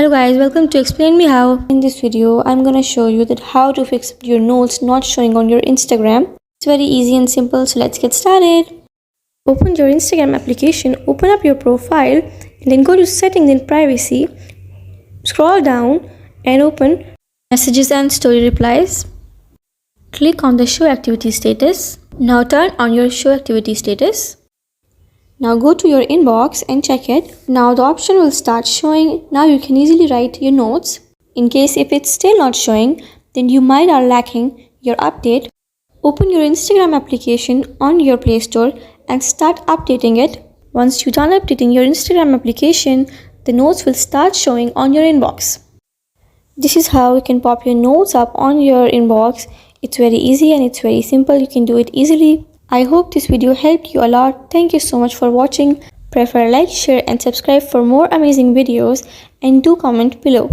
Hello guys, welcome to Explain Me How. In this video, I'm gonna show you that how to fix your notes not showing on your Instagram. It's very easy and simple, so let's get started. Open your Instagram application, open up your profile, and then go to settings and privacy. Scroll down and open messages and story replies. Click on the show activity status. Now turn on your show activity status. Now go to your inbox and check it. Now the option will start showing. Now you can easily write your notes. In case if it's still not showing, then you might are lacking your update. Open your Instagram application on your Play Store and start updating it. Once you're done updating your Instagram application, the notes will start showing on your inbox. This is how you can pop your notes up on your inbox. It's very easy and it's very simple. You can do it easily. I hope this video helped you a lot. Thank you so much for watching. Prefer like, share and subscribe for more amazing videos, and do comment below.